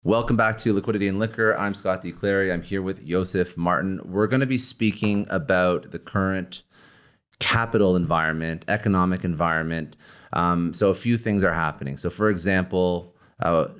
Welcome back to Liquidity and Liquor. I'm Scott D. Clary. I'm here with Yosef Martin. We're going to be speaking about the current capital environment, economic environment. So a few things are happening. So for example,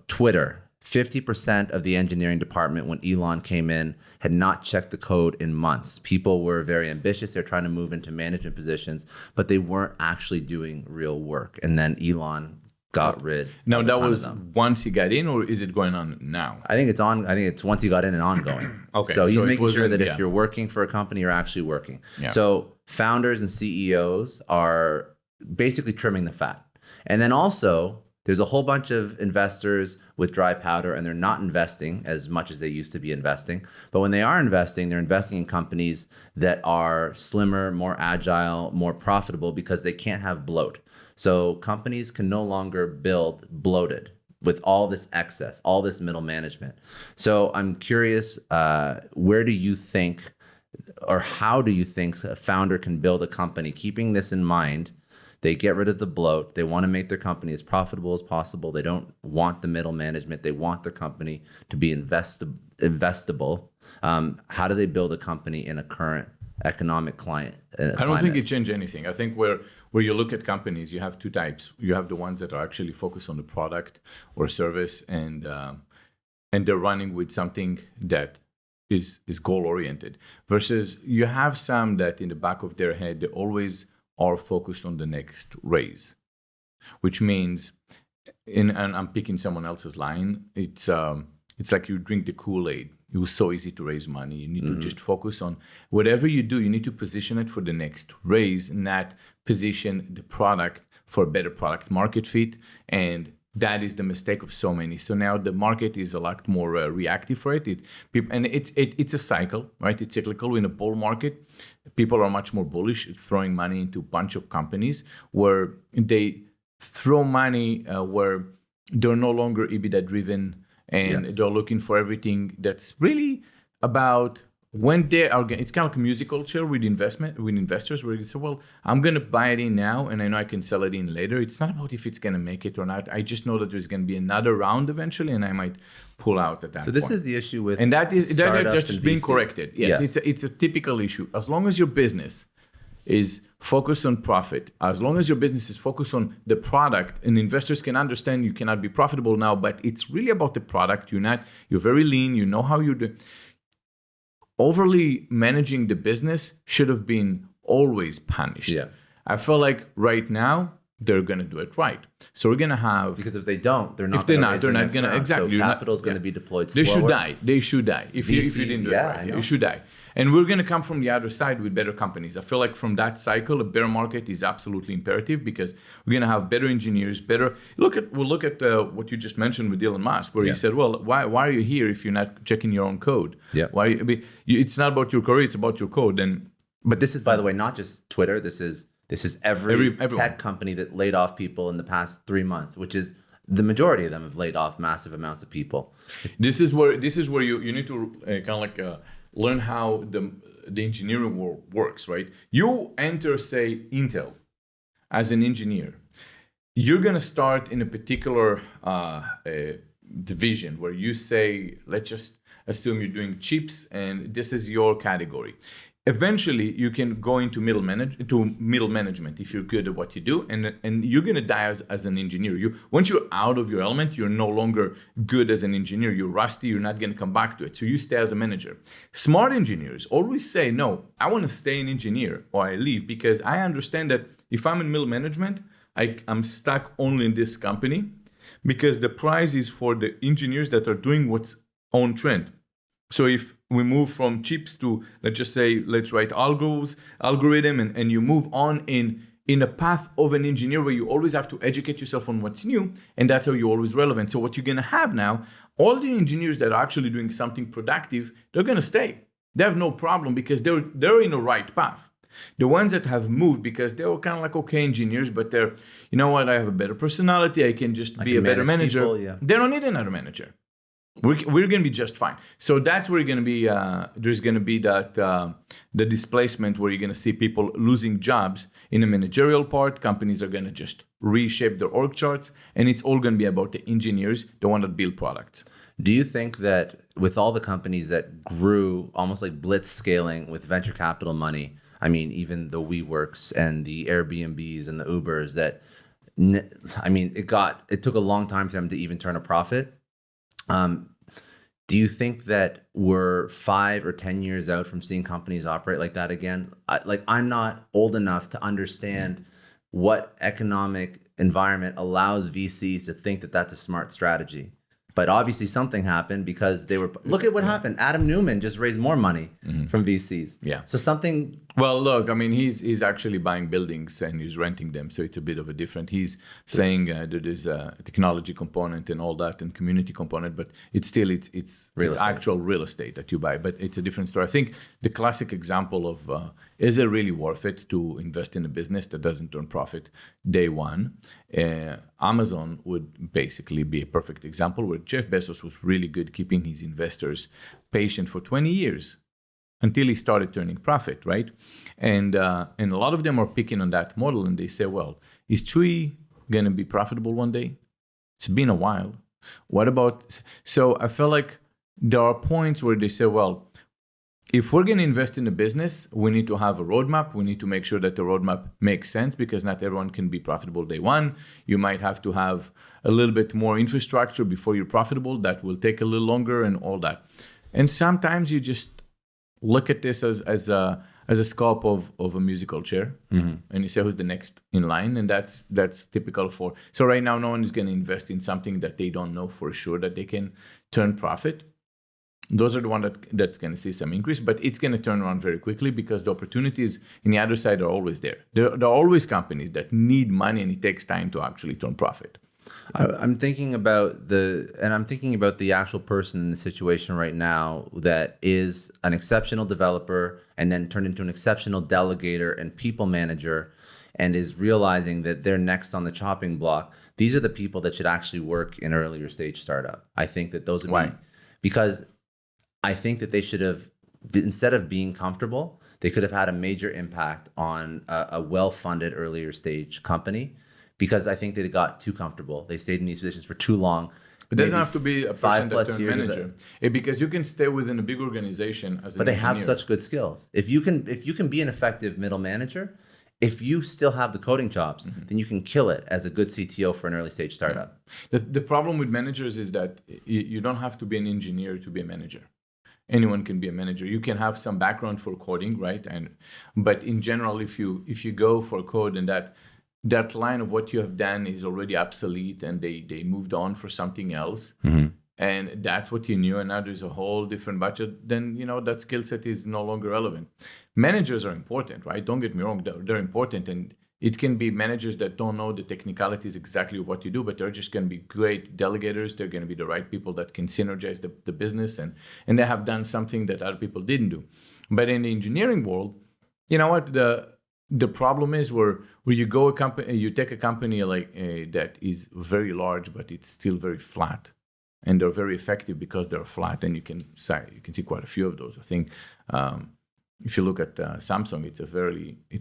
Twitter, 50% of the engineering department when Elon came in had not checked the code in months. People were very ambitious. They're trying to move into management positions, but they weren't actually doing real work. And then Elon got rid. Now of a that ton of was them. once he got in, or is it going on now? I think it's on. I think it's once he got in and ongoing. Okay, So he's so it making sure wasn't- that yeah. if you're working for a company, you're actually working. Yeah. So founders and CEOs are basically trimming the fat. And then also there's a whole bunch of investors with dry powder and they're not investing as much as they used to be investing. But when they are investing, they're investing in companies that are slimmer, more agile, more profitable because they can't have bloat. So companies can no longer build bloated with all this excess, all this middle management. So I'm curious, where do you think, or how do you think a founder can build a company keeping this in mind? They get rid of the bloat. They want to make their company as profitable as possible. They don't want the middle management. They want their company to be investable. How do they build a company in a current economic climate? I don't think it changed anything. I think where you look at companies, you have two types. You have the ones that are actually focused on the product or service, and they're running with something that is goal oriented. Versus you have some that in the back of their head they always are focused on the next raise, which means, and I'm picking someone else's line. It's like you drink the Kool-Aid. It was so easy to raise money. You need to just focus on whatever you do. You need to position it for the next raise, not position the product for a better product market fit. And that is the mistake of so many. So now the market is a lot more reactive for it. It's a cycle, right? It's cyclical. In a bull market, people are much more bullish, throwing money into a bunch of companies where they throw money where they're no longer EBITDA driven. And Yes. they're looking for everything that's really about when they are. It's kind of like a musical chair with investors, where you say, "Well, I'm going to buy it in now, and I know I can sell it in later." It's not about if it's going to make it or not. I just know that there's going to be another round eventually, and I might pull out at that. So this point. is the issue with And that is startups that's and being VC. corrected. Yes, it's a typical issue. As long as your business is focused on profit, as long as your business is focused on the product, and investors can understand you cannot be profitable now, but it's really about the product. You're very lean. You know how you do. Overly managing the business should have been always punished. Yeah. I feel like right now they're going to do it right. So we're going to have. Because if they don't, they're not. If they're gonna not, raise they're their not next going to round. exactly. So capital is going to be deployed They slower. should die. They should die if you VC, didn't do yeah, it I right. know. You should die. And we're going to come from the other side with better companies. I feel like from that cycle, a bear market is absolutely imperative because we're going to have better engineers, better. We'll look at what you just mentioned with Elon Musk, where Yeah. you said, "Well, why are you here if you're not checking your own code? Yeah. Why? It's not about your career; it's about your code." And But this is, by the way, not just Twitter. This is everyone. Tech company that laid off people in the past 3 months, which is the majority of them have laid off massive amounts of people. this is where you need to kind of like learn how the engineering world works, right? You enter, say, Intel as an engineer. You're going to start in a particular division where you say, let's just assume you're doing chips and this is your category. Eventually, you can go into middle management if you're good at what you do, and you're gonna die as an engineer. Once you're out of your element, you're no longer good as an engineer. You're rusty. You're not gonna come back to it. So you stay as a manager. Smart engineers always say, "No, I want to stay an engineer or I leave because I understand that if I'm in middle management, I'm stuck only in this company because the prize is for the engineers that are doing what's on trend." So if we move from chips to, let's write algorithm, and you move on in a path of an engineer where you always have to educate yourself on what's new, and that's how you're always relevant. So what you're gonna have now, all the engineers that are actually doing something productive, they're gonna stay. They have no problem because they're in the right path. The ones that have moved because they were kind of like okay engineers, but they're, you know what, I have a better personality, I can just be a better manager. People, yeah. They don't need another manager. We're going to be just fine. So that's where you're going to be. There's going to be that the displacement where you're going to see people losing jobs in the managerial part. Companies are going to just reshape their org charts, and it's all going to be about the engineers, the one that build products. Do you think that with all the companies that grew almost like blitz scaling with venture capital money, I mean, even the WeWorks and the Airbnbs and the Ubers, that I mean, it took a long time for them to even turn a profit. Um, do you think that we're 5 or 10 years out from seeing companies operate like that again? I'm not old enough to understand what economic environment allows VCs to think that that's a smart strategy. But obviously something happened because look at what happened. Adam Newman just raised more money from VCs. Yeah. So something. Well, look, I mean, he's actually buying buildings and he's renting them, so it's a bit of a different. He's saying that there's a technology component and all that, and community component, but it's actual real estate that you buy. But it's a different story. I think the classic example of is it really worth it to invest in a business that doesn't turn profit day one? Amazon would basically be a perfect example where Jeff Bezos was really good keeping his investors patient for 20 years. Until he started turning profit, right? And a lot of them are picking on that model, and they say, well, is Chewy going to be profitable one day? It's been a while. What about... So I feel like there are points where they say, well, if we're going to invest in a business, we need to have a roadmap. We need to make sure that the roadmap makes sense because not everyone can be profitable day one. You might have to have a little bit more infrastructure before you're profitable. That will take a little longer and all that. And sometimes you just look at this as a scope of a musical chair, and you say who's the next in line, and that's typical for. So right now, no one is going to invest in something that they don't know for sure that they can turn profit. Those are the one that's going to see some increase, but it's going to turn around very quickly because the opportunities in the other side are always there. There are always companies that need money, and it takes time to actually turn profit. I'm thinking about the actual person in the situation right now that is an exceptional developer and then turned into an exceptional delegator and people manager and is realizing that they're next on the chopping block. These are the people that should actually work in an earlier stage startup. I think that those would be, because I think that they should have, instead of being comfortable, they could have had a major impact on a well-funded earlier stage company. Because I think they got too comfortable. They stayed in these positions for too long. It doesn't have to be a person that turned years manager. Because you can stay within a big organization as an But they engineer. have such good skills. If you can be an effective middle manager, if you still have the coding chops, then you can kill it as a good CTO for an early stage startup. The problem with managers is that you don't have to be an engineer to be a manager. Anyone can be a manager. You can have some background for coding, right? But in general, if you go for code and that line of what you have done is already obsolete and they moved on for something else, and that's what you knew, and now there's a whole different budget, then that skill set is no longer relevant. Managers are important, right? Don't get me wrong, they're important, and it can be managers that don't know the technicalities exactly of what you do, but they're just going to be great delegators. They're going to be the right people that can synergize the business, and they have done something that other people didn't do. But in the engineering world, you know what, the problem is where you take a company like that is very large, but it's still very flat, and they're very effective because they're flat. And you can see quite a few of those. I think if you look at Samsung, it's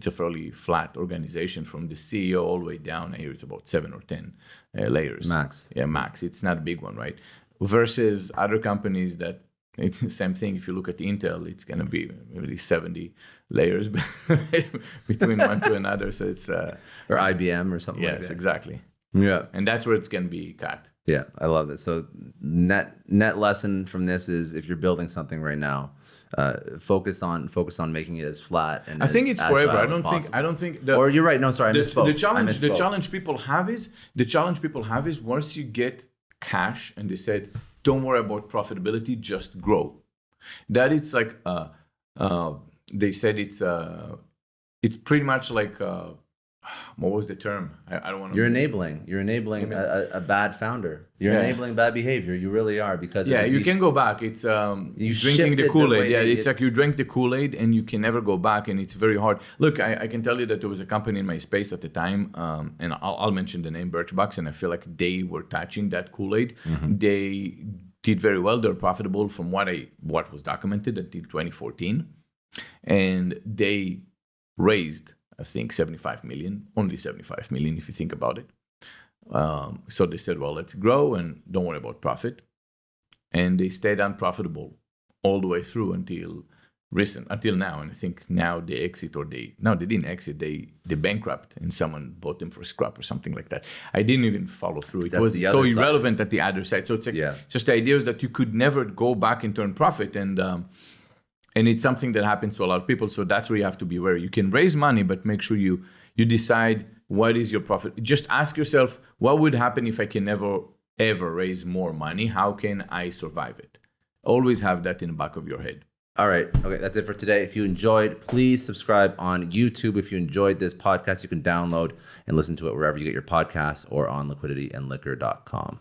a fairly flat organization from the CEO all the way down. I hear it's about 7 or 10 layers. Max. Yeah, max. It's not a big one, right? Versus other companies that. It's the same thing. If you look at Intel, it's going to be maybe 70 layers between one to another. So it's or IBM or something like that. Yes, exactly. Yeah, and that's where it's going to be cut. Yeah, I love it. So net lesson from this is if you're building something right now, focus on making it as flat and I think it's forever. I don't think. Or you're right. No, sorry, I misspoke. The challenge people have is once you get cash and they said, don't worry about profitability, just grow. That it's like they said it's pretty much like what was the term? I don't want to. You're enabling a bad founder. You're enabling bad behavior. You really are, because you can go back. It's you drinking the Kool-Aid. It's like you drank the Kool-Aid and you can never go back, and it's very hard. Look, I can tell you that there was a company in my space at the time, and I'll mention the name Birchbox, and I feel like they were touching that Kool-Aid. Mm-hmm. They did very well. They're profitable from what was documented until 2014, and they raised, I think, 75 million, only 75 million if you think about it. So they said, well, let's grow and don't worry about profit. and they stayed unprofitable all the way through until now. And I think now they exit, they didn't exit, they bankrupt, and someone bought them for scrap or something like that. I didn't even follow through. It was so irrelevant at the other side. So it's like, just the idea is that you could never go back and turn profit, and it's something that happens to a lot of people. So that's where you have to be wary. You can raise money, but make sure you decide what is your profit. Just ask yourself, what would happen if I can never ever raise more money? How can I survive it? Always have that in the back of your head. All right. Okay, that's it for today. If you enjoyed, please subscribe on YouTube. If you enjoyed this podcast, you can download and listen to it wherever you get your podcasts or on liquidityandliquor.com.